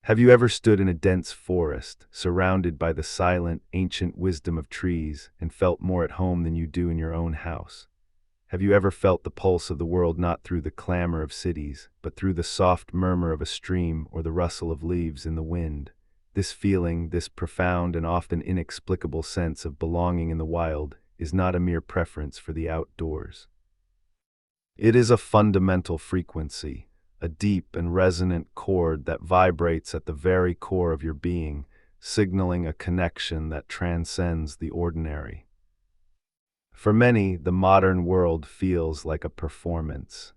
Have you ever stood in a dense forest, surrounded by the silent, ancient wisdom of trees, and felt more at home than you do in your own house? Have you ever felt the pulse of the world not through the clamor of cities, but through the soft murmur of a stream or the rustle of leaves in the wind? This feeling, this profound and often inexplicable sense of belonging in the wild, is not a mere preference for the outdoors. It is a fundamental frequency, a deep and resonant chord that vibrates at the very core of your being, signaling a connection that transcends the ordinary. For many, the modern world feels like a performance.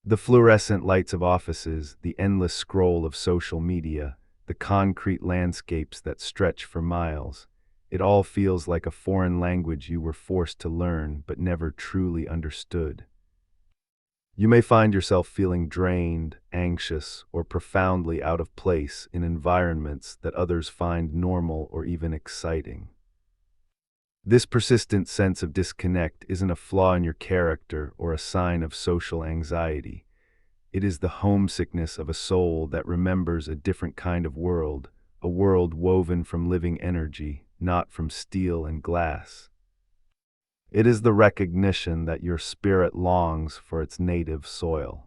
The fluorescent lights of offices, the endless scroll of social media, the concrete landscapes that stretch for miles, it all feels like a foreign language you were forced to learn but never truly understood. You may find yourself feeling drained, anxious, or profoundly out of place in environments that others find normal or even exciting. This persistent sense of disconnect isn't a flaw in your character or a sign of social anxiety. It is the homesickness of a soul that remembers a different kind of world, a world woven from living energy, not from steel and glass. It is the recognition that your spirit longs for its native soil.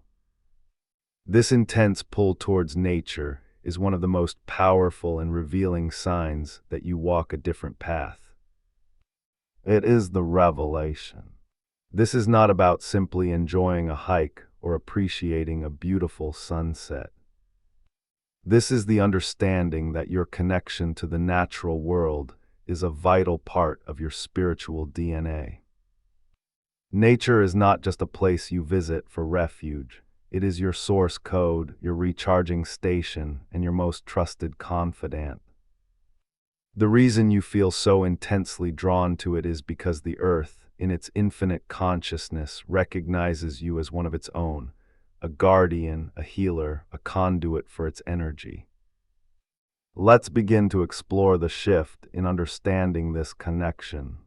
This intense pull towards nature is one of the most powerful and revealing signs that you walk a different path. It is the revelation. This is not about simply enjoying a hike or appreciating a beautiful sunset. This is the understanding that your connection to the natural world is a vital part of your spiritual DNA. Nature is not just a place you visit for refuge. It is your source code, your recharging station, and your most trusted confidant. The reason you feel so intensely drawn to it is because the earth, in its infinite consciousness, recognizes you as one of its own, a guardian, a healer, a conduit for its energy. Let's begin to explore the shift in understanding this connection.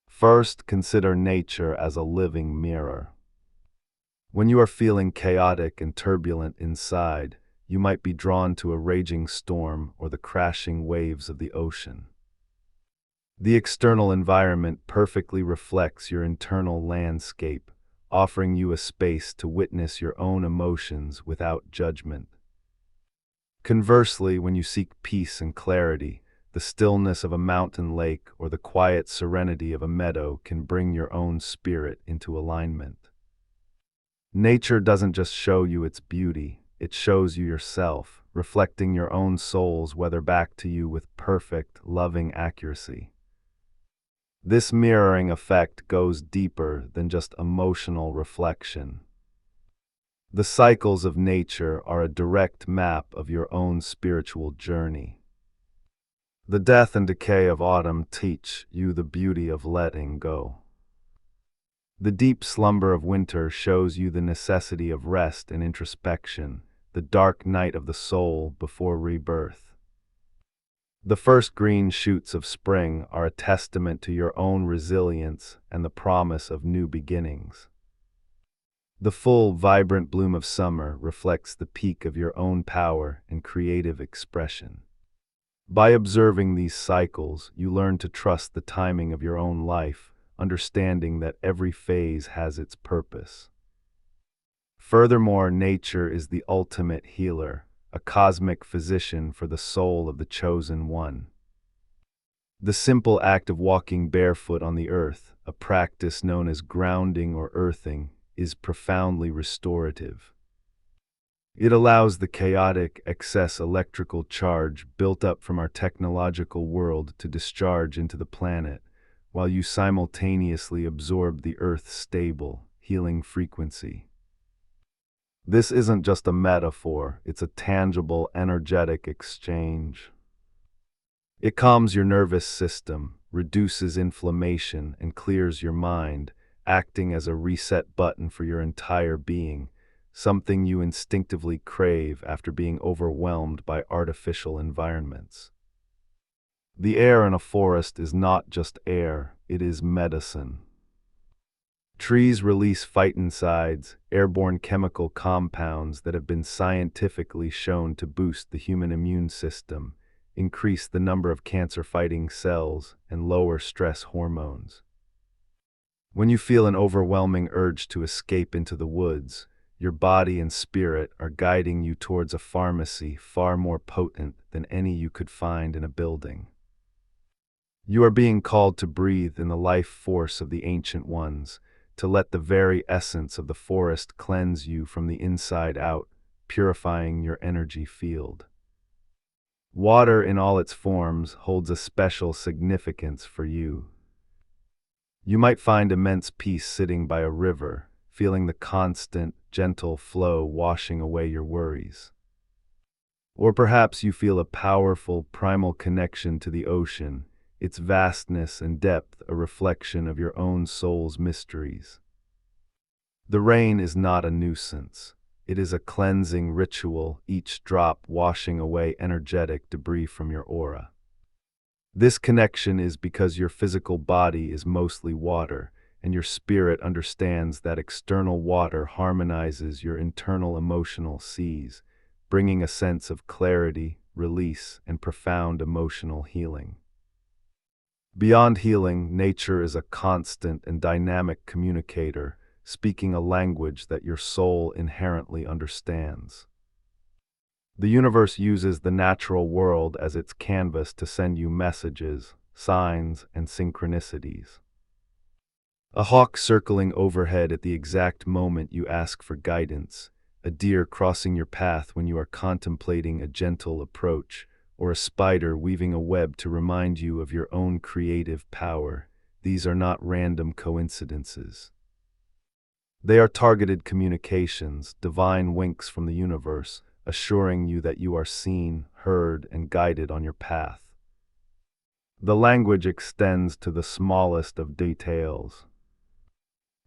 First, consider nature as a living mirror. When you are feeling chaotic and turbulent inside, you might be drawn to a raging storm or the crashing waves of the ocean. The external environment perfectly reflects your internal landscape, offering you a space to witness your own emotions without judgment. Conversely, when you seek peace and clarity, the stillness of a mountain lake or the quiet serenity of a meadow can bring your own spirit into alignment. Nature doesn't just show you its beauty, it shows you yourself, reflecting your own soul's weather back to you with perfect, loving accuracy. This mirroring effect goes deeper than just emotional reflection. The cycles of nature are a direct map of your own spiritual journey. The death and decay of autumn teach you the beauty of letting go. The deep slumber of winter shows you the necessity of rest and introspection, the dark night of the soul before rebirth. The first green shoots of spring are a testament to your own resilience and the promise of new beginnings. The full, vibrant bloom of summer reflects the peak of your own power and creative expression. By observing these cycles, you learn to trust the timing of your own life, understanding that every phase has its purpose. Furthermore, nature is the ultimate healer, a cosmic physician for the soul of the chosen one. The simple act of walking barefoot on the earth, a practice known as grounding or earthing, is profoundly restorative. It allows the chaotic excess electrical charge built up from our technological world to discharge into the planet, while you simultaneously absorb the Earth's stable, healing frequency. This isn't just a metaphor, it's a tangible, energetic exchange. It calms your nervous system, reduces inflammation, and clears your mind, acting as a reset button for your entire being, something you instinctively crave after being overwhelmed by artificial environments. The air in a forest is not just air, it is medicine. Trees release phytoncides, airborne chemical compounds that have been scientifically shown to boost the human immune system, increase the number of cancer-fighting cells, and lower stress hormones. When you feel an overwhelming urge to escape into the woods, your body and spirit are guiding you towards a pharmacy far more potent than any you could find in a building. You are being called to breathe in the life force of the ancient ones, to let the very essence of the forest cleanse you from the inside out, purifying your energy field. Water in all its forms holds a special significance for you. You might find immense peace sitting by a river, feeling the constant, gentle flow washing away your worries. Or perhaps you feel a powerful, primal connection to the ocean, its vastness and depth a reflection of your own soul's mysteries. The rain is not a nuisance. It is a cleansing ritual, each drop washing away energetic debris from your aura. This connection is because your physical body is mostly water, and your spirit understands that external water harmonizes your internal emotional seas, bringing a sense of clarity, release, and profound emotional healing. Beyond healing, nature is a constant and dynamic communicator, speaking a language that your soul inherently understands. The universe uses the natural world as its canvas to send you messages, signs, and synchronicities. A hawk circling overhead at the exact moment you ask for guidance, a deer crossing your path when you are contemplating a gentle approach, or a spider weaving a web to remind you of your own creative power. These are not random coincidences. They are targeted communications, divine winks from the universe, assuring you that you are seen, heard, and guided on your path. The language extends to the smallest of details.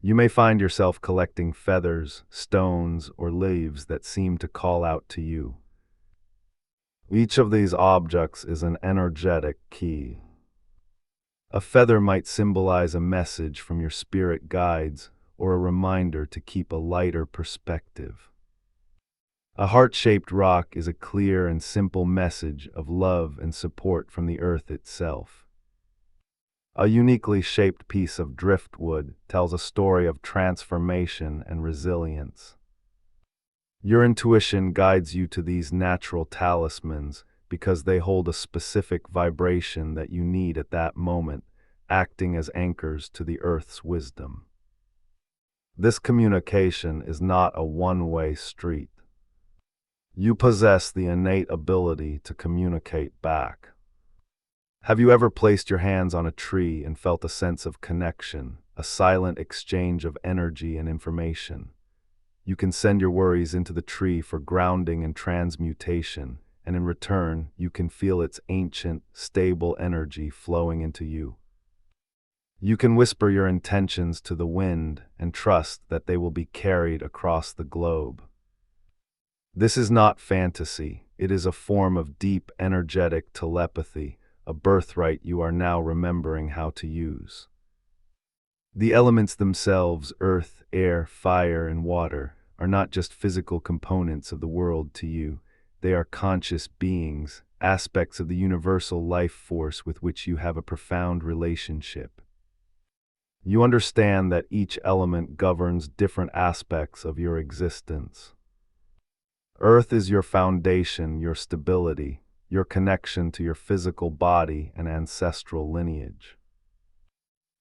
You may find yourself collecting feathers, stones, or leaves that seem to call out to you. Each of these objects is an energetic key. A feather might symbolize a message from your spirit guides or a reminder to keep a lighter perspective. A heart-shaped rock is a clear and simple message of love and support from the earth itself. A uniquely shaped piece of driftwood tells a story of transformation and resilience. Your intuition guides you to these natural talismans because they hold a specific vibration that you need at that moment, acting as anchors to the earth's wisdom. This communication is not a one-way street. You possess the innate ability to communicate back. Have you ever placed your hands on a tree and felt a sense of connection, a silent exchange of energy and information? You can send your worries into the tree for grounding and transmutation, and in return, you can feel its ancient, stable energy flowing into you. You can whisper your intentions to the wind and trust that they will be carried across the globe. This is not fantasy. It is a form of deep, energetic telepathy, a birthright you are now remembering how to use. The elements themselves, earth, air, fire, and water, are not just physical components of the world to you. They are conscious beings, aspects of the universal life force with which you have a profound relationship. You understand that each element governs different aspects of your existence. Earth is your foundation, your stability, your connection to your physical body and ancestral lineage.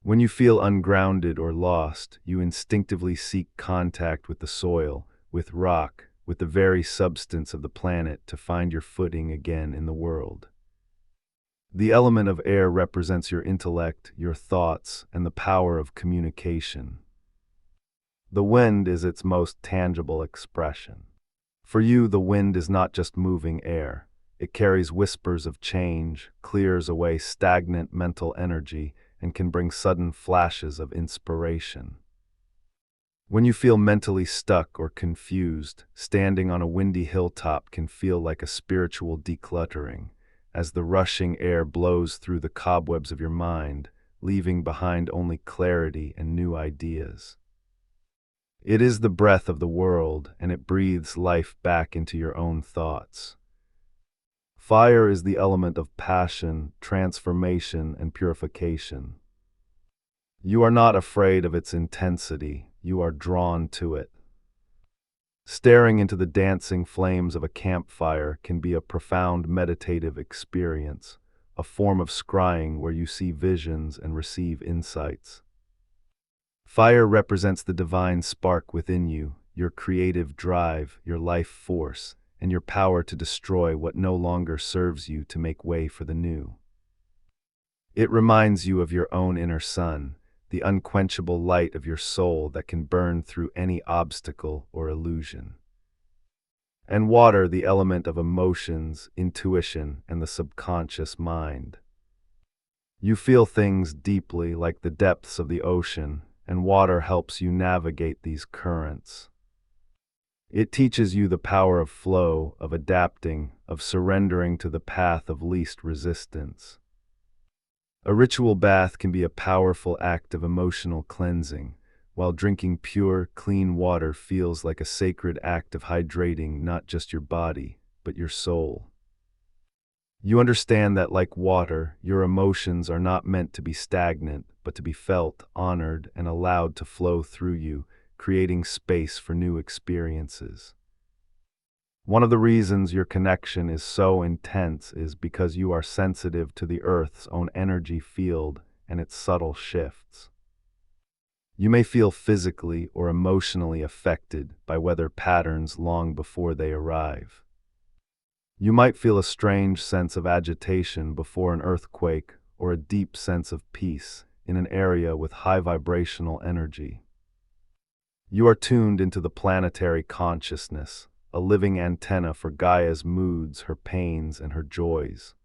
When you feel ungrounded or lost, you instinctively seek contact with the soil, with rock, with the very substance of the planet to find your footing again in the world. The element of air represents your intellect, your thoughts, and the power of communication. The wind is its most tangible expression. For you, the wind is not just moving air. It carries whispers of change, clears away stagnant mental energy, and can bring sudden flashes of inspiration. When you feel mentally stuck or confused, standing on a windy hilltop can feel like a spiritual decluttering, as the rushing air blows through the cobwebs of your mind, leaving behind only clarity and new ideas. It is the breath of the world, and it breathes life back into your own thoughts. Fire is the element of passion, transformation, and purification. You are not afraid of its intensity, you are drawn to it. Staring into the dancing flames of a campfire can be a profound meditative experience, a form of scrying where you see visions and receive insights. Fire represents the divine spark within you, your creative drive, your life force, and your power to destroy what no longer serves you to make way for the new. It reminds you of your own inner sun, the unquenchable light of your soul that can burn through any obstacle or illusion. And water, the element of emotions, intuition, and the subconscious mind. You feel things deeply like the depths of the ocean, and water helps you navigate these currents. It teaches you the power of flow, of adapting, of surrendering to the path of least resistance. A ritual bath can be a powerful act of emotional cleansing, while drinking pure, clean water feels like a sacred act of hydrating not just your body, but your soul. You understand that, like water, your emotions are not meant to be stagnant, but to be felt, honored, and allowed to flow through you, creating space for new experiences. One of the reasons your connection is so intense is because you are sensitive to the Earth's own energy field and its subtle shifts. You may feel physically or emotionally affected by weather patterns long before they arrive. You might feel a strange sense of agitation before an earthquake or a deep sense of peace in an area with high vibrational energy. You are tuned into the planetary consciousness, a living antenna for Gaia's moods, her pains, and her joys.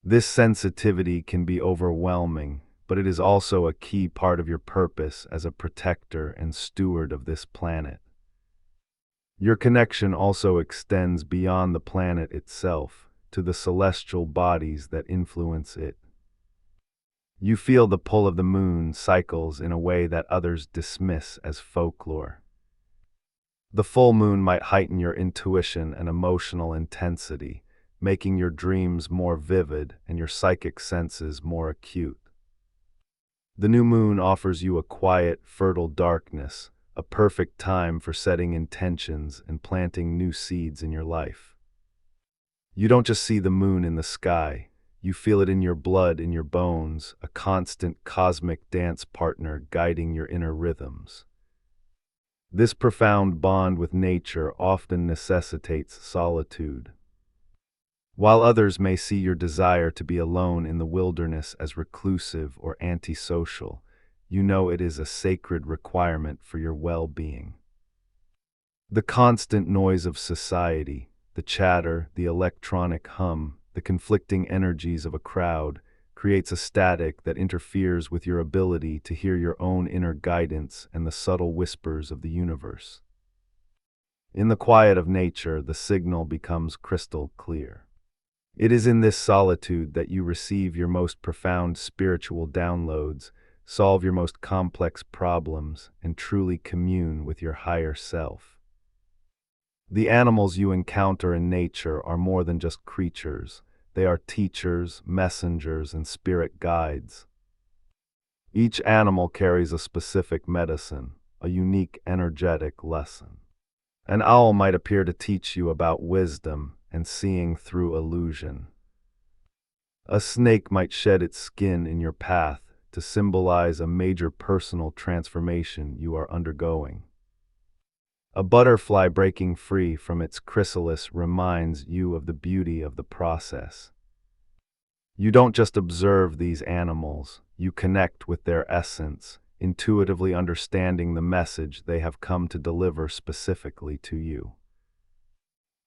This sensitivity can be overwhelming, but it is also a key part of your purpose as a protector and steward of this planet. Your connection also extends beyond the planet itself, to the celestial bodies that influence it. You feel the pull of the moon cycles in a way that others dismiss as folklore. The full moon might heighten your intuition and emotional intensity, making your dreams more vivid and your psychic senses more acute. The new moon offers you a quiet, fertile darkness, a perfect time for setting intentions and planting new seeds in your life. You don't just see the moon in the sky, you feel it in your blood, in your bones, a constant cosmic dance partner guiding your inner rhythms. This profound bond with nature often necessitates solitude. While others may see your desire to be alone in the wilderness as reclusive or antisocial, you know it is a sacred requirement for your well-being. The constant noise of society, the chatter, the electronic hum, the conflicting energies of a crowd, creates a static that interferes with your ability to hear your own inner guidance and the subtle whispers of the universe. In the quiet of nature, the signal becomes crystal clear. It is in this solitude that you receive your most profound spiritual downloads, solve your most complex problems, and truly commune with your higher self. The animals you encounter in nature are more than just creatures. They are teachers, messengers, and spirit guides. Each animal carries a specific medicine, a unique energetic lesson. An owl might appear to teach you about wisdom and seeing through illusion. A snake might shed its skin in your path to symbolize a major personal transformation you are undergoing. A butterfly breaking free from its chrysalis reminds you of the beauty of the process. You don't just observe these animals, you connect with their essence, intuitively understanding the message they have come to deliver specifically to you.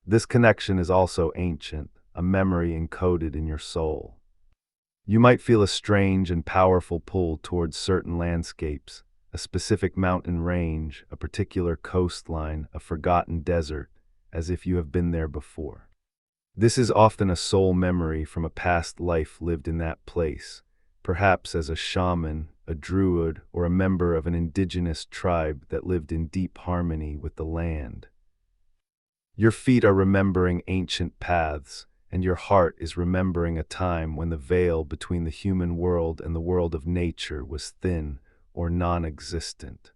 This connection is also ancient, a memory encoded in your soul. You might feel a strange and powerful pull towards certain landscapes, a specific mountain range, a particular coastline, a forgotten desert, as if you have been there before. This is often a soul memory from a past life lived in that place, perhaps as a shaman, a druid, or a member of an indigenous tribe that lived in deep harmony with the land. Your feet are remembering ancient paths, and your heart is remembering a time when the veil between the human world and the world of nature was thin or non-existent.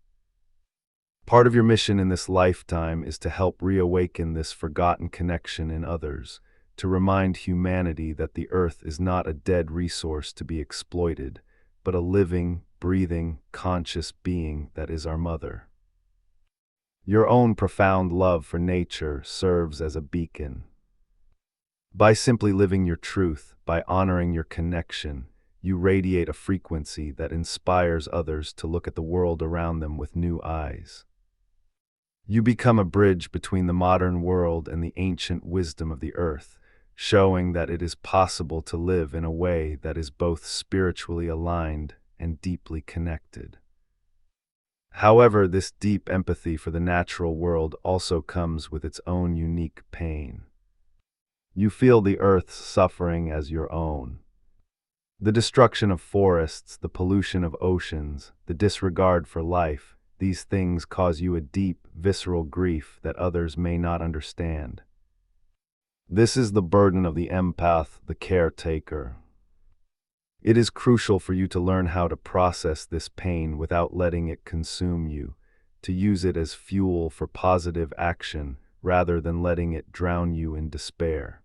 Part of your mission in this lifetime is to help reawaken this forgotten connection in others, to remind humanity that the earth is not a dead resource to be exploited, but a living, breathing, conscious being that is our mother. Your own profound love for nature serves as a beacon. By simply living your truth, by honoring your connection, you radiate a frequency that inspires others to look at the world around them with new eyes. You become a bridge between the modern world and the ancient wisdom of the earth, showing that it is possible to live in a way that is both spiritually aligned and deeply connected. However, this deep empathy for the natural world also comes with its own unique pain. You feel the earth's suffering as your own. The destruction of forests, the pollution of oceans, the disregard for life, these things cause you a deep, visceral grief that others may not understand. This is the burden of the empath, the caretaker. It is crucial for you to learn how to process this pain without letting it consume you, to use it as fuel for positive action rather than letting it drown you in despair.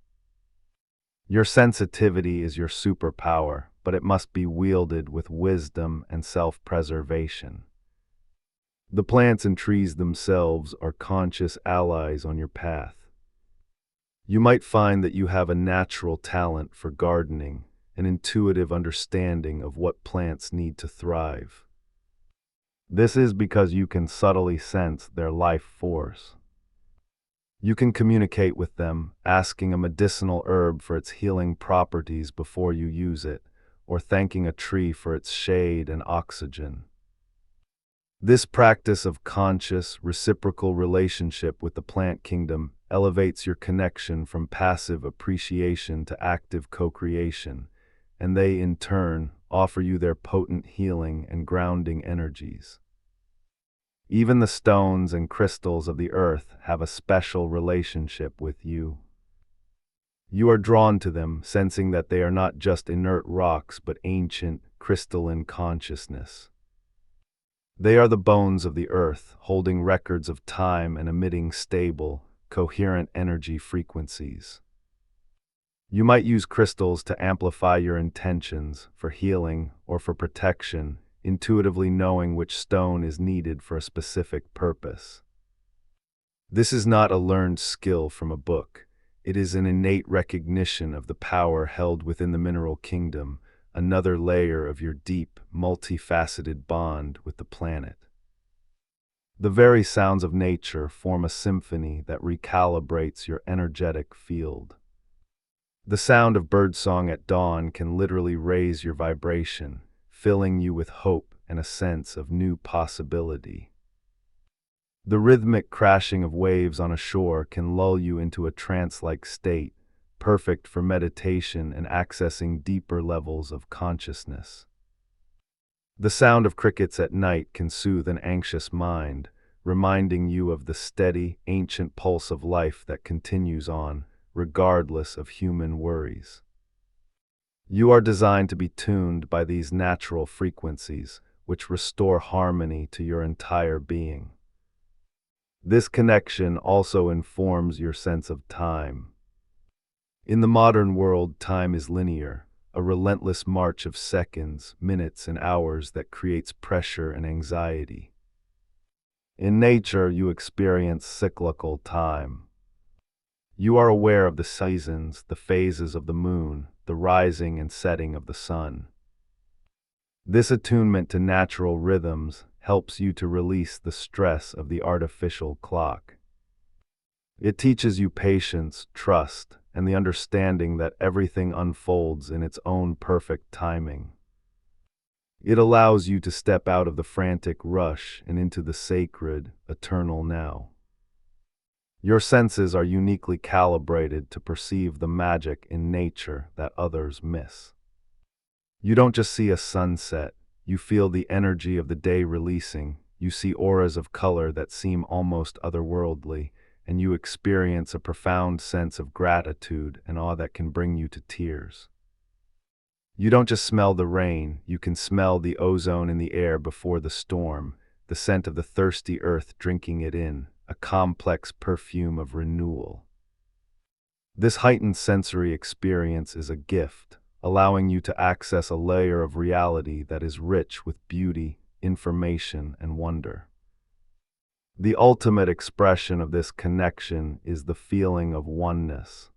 Your sensitivity is your superpower, but it must be wielded with wisdom and self-preservation. The plants and trees themselves are conscious allies on your path. You might find that you have a natural talent for gardening, an intuitive understanding of what plants need to thrive. This is because you can subtly sense their life force. You can communicate with them, asking a medicinal herb for its healing properties before you use it, or thanking a tree for its shade and oxygen. This practice of conscious, reciprocal relationship with the plant kingdom elevates your connection from passive appreciation to active co-creation, and they, in turn, offer you their potent healing and grounding energies. Even the stones and crystals of the earth have a special relationship with you. You are drawn to them, sensing that they are not just inert rocks but ancient, crystalline consciousness. They are the bones of the earth, holding records of time and emitting stable, coherent energy frequencies. You might use crystals to amplify your intentions, for healing or for protection, intuitively knowing which stone is needed for a specific purpose. This is not a learned skill from a book. It is an innate recognition of the power held within the mineral kingdom, another layer of your deep, multifaceted bond with the planet. The very sounds of nature form a symphony that recalibrates your energetic field. The sound of birdsong at dawn can literally raise your vibration, filling you with hope and a sense of new possibility. The rhythmic crashing of waves on a shore can lull you into a trance-like state, perfect for meditation and accessing deeper levels of consciousness. The sound of crickets at night can soothe an anxious mind, reminding you of the steady, ancient pulse of life that continues on, regardless of human worries. You are designed to be tuned by these natural frequencies, which restore harmony to your entire being. This connection also informs your sense of time. In the modern world, time is linear, a relentless march of seconds, minutes, and hours that creates pressure and anxiety. In nature, you experience cyclical time. You are aware of the seasons, the phases of the moon, the rising and setting of the sun. This attunement to natural rhythms helps you to release the stress of the artificial clock. It teaches you patience, trust, and the understanding that everything unfolds in its own perfect timing. It allows you to step out of the frantic rush and into the sacred, eternal now. Your senses are uniquely calibrated to perceive the magic in nature that others miss. You don't just see a sunset, you feel the energy of the day releasing, you see auras of color that seem almost otherworldly, and you experience a profound sense of gratitude and awe that can bring you to tears. You don't just smell the rain, you can smell the ozone in the air before the storm, the scent of the thirsty earth drinking it in, a complex perfume of renewal. This heightened sensory experience is a gift, allowing you to access a layer of reality that is rich with beauty, information, and wonder. The ultimate expression of this connection is the feeling of oneness.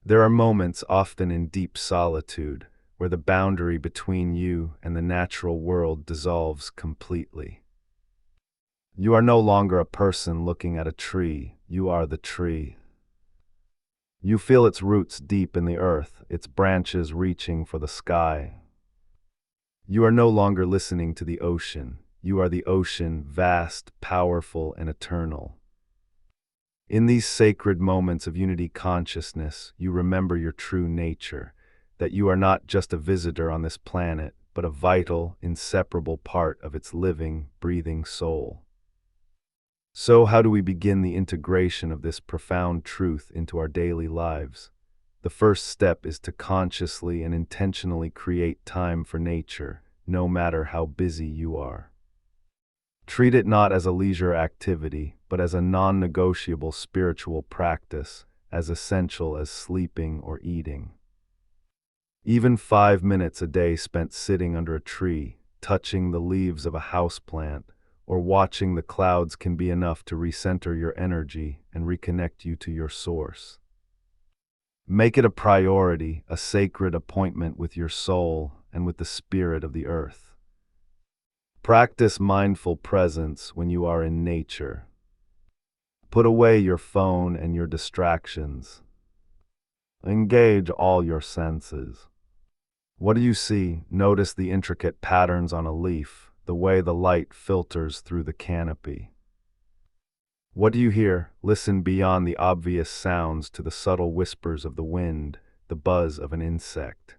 There are moments, often in deep solitude, where the boundary between you and the natural world dissolves completely. You are no longer a person looking at a tree, you are the tree. You feel its roots deep in the earth, its branches reaching for the sky. You are no longer listening to the ocean, you are the ocean, vast, powerful, and eternal. In these sacred moments of unity consciousness, you remember your true nature, that you are not just a visitor on this planet, but a vital, inseparable part of its living, breathing soul. So, how do we begin the integration of this profound truth into our daily lives? The first step is to consciously and intentionally create time for nature, no matter how busy you are. Treat it not as a leisure activity, but as a non-negotiable spiritual practice, as essential as sleeping or eating. Even 5 minutes a day spent sitting under a tree, touching the leaves of a houseplant, or watching the clouds can be enough to recenter your energy and reconnect you to your source. Make it a priority, a sacred appointment with your soul and with the spirit of the earth. Practice mindful presence when you are in nature. Put away your phone and your distractions. Engage all your senses. What do you see? Notice the intricate patterns on a leaf, the way the light filters through the canopy. What do you hear? Listen beyond the obvious sounds to the subtle whispers of the wind, the buzz of an insect.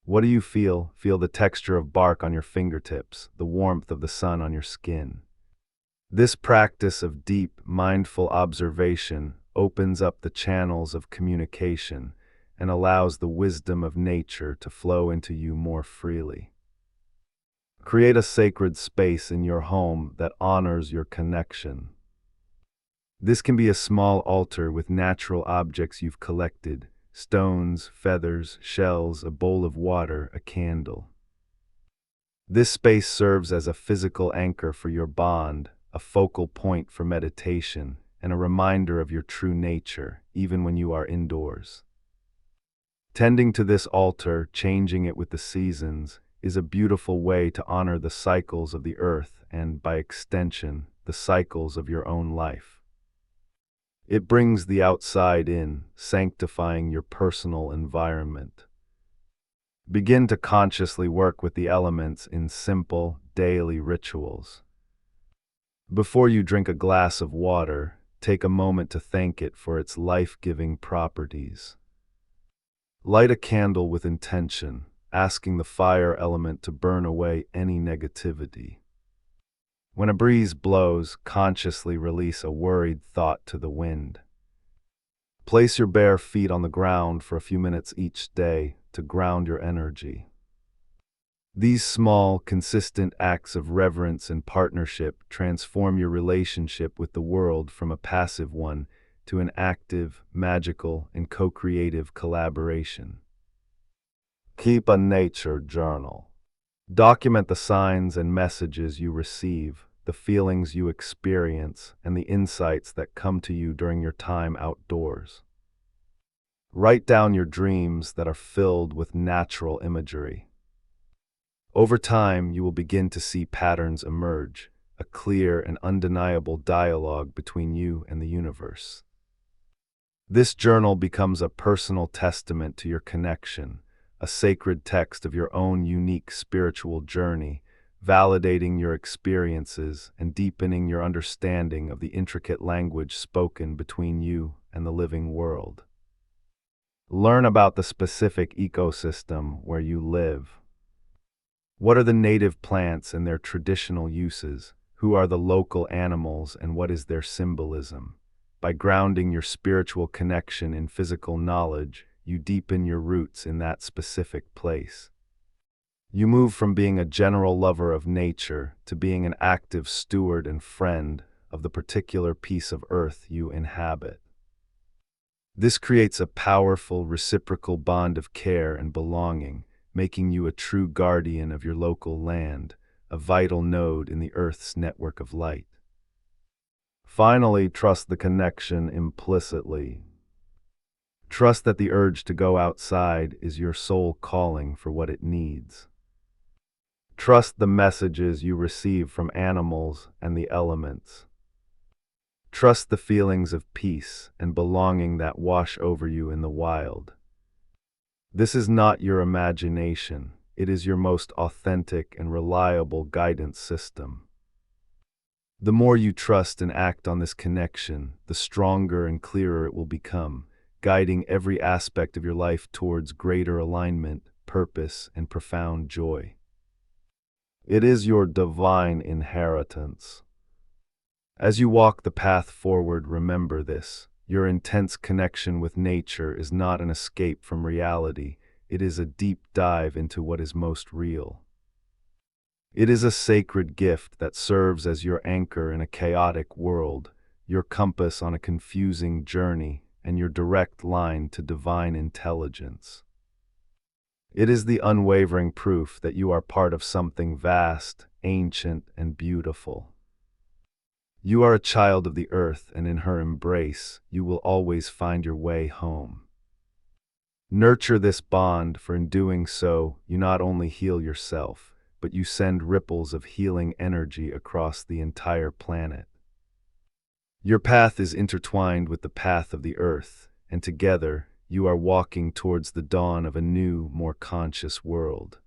What do you feel? Feel the texture of bark on your fingertips, the warmth of the sun on your skin. This practice of deep, mindful observation opens up the channels of communication and allows the wisdom of nature to flow into you more freely. Create a sacred space in your home that honors your connection. This can be a small altar with natural objects you've collected: stones, feathers, shells, a bowl of water, a candle. This space serves as a physical anchor for your bond, a focal point for meditation, and a reminder of your true nature, even when you are indoors. Tending to this altar, changing it with the seasons, is a beautiful way to honor the cycles of the earth and, by extension, the cycles of your own life. It brings the outside in, sanctifying your personal environment. Begin to consciously work with the elements in simple, daily rituals. Before you drink a glass of water, take a moment to thank it for its life-giving properties. Light a candle with intention, asking the fire element to burn away any negativity. When a breeze blows, consciously release a worried thought to the wind. Place your bare feet on the ground for a few minutes each day to ground your energy. These small, consistent acts of reverence and partnership transform your relationship with the world from a passive one to an active, magical, and co-creative collaboration. Keep a nature journal. Document the signs and messages you receive, the feelings you experience, and the insights that come to you during your time outdoors. Write down your dreams that are filled with natural imagery. Over time, you will begin to see patterns emerge, a clear and undeniable dialogue between you and the universe. This journal becomes a personal testament to your connection, a sacred text of your own unique spiritual journey, validating your experiences and deepening your understanding of the intricate language spoken between you and the living world. Learn about the specific ecosystem where you live. What are the native plants and their traditional uses? Who are the local animals and what is their symbolism? By grounding your spiritual connection in physical knowledge, you deepen your roots in that specific place. You move from being a general lover of nature to being an active steward and friend of the particular piece of earth you inhabit. This creates a powerful reciprocal bond of care and belonging, making you a true guardian of your local land, a vital node in the Earth's network of light. Finally, trust the connection implicitly. Trust that the urge to go outside is your soul calling for what it needs. Trust the messages you receive from animals and the elements. Trust the feelings of peace and belonging that wash over you in the wild. This is not your imagination, it is your most authentic and reliable guidance system. The more you trust and act on this connection, the stronger and clearer it will become, guiding every aspect of your life towards greater alignment, purpose, and profound joy. It is your divine inheritance. As you walk the path forward, remember this. Your intense connection with nature is not an escape from reality, it is a deep dive into what is most real. It is a sacred gift that serves as your anchor in a chaotic world, your compass on a confusing journey, and your direct line to divine intelligence. It is the unwavering proof that you are part of something vast, ancient, and beautiful. You are a child of the earth, and in her embrace, you will always find your way home. Nurture this bond, for in doing so, you not only heal yourself, but you send ripples of healing energy across the entire planet. Your path is intertwined with the path of the earth, and together, you are walking towards the dawn of a new, more conscious world.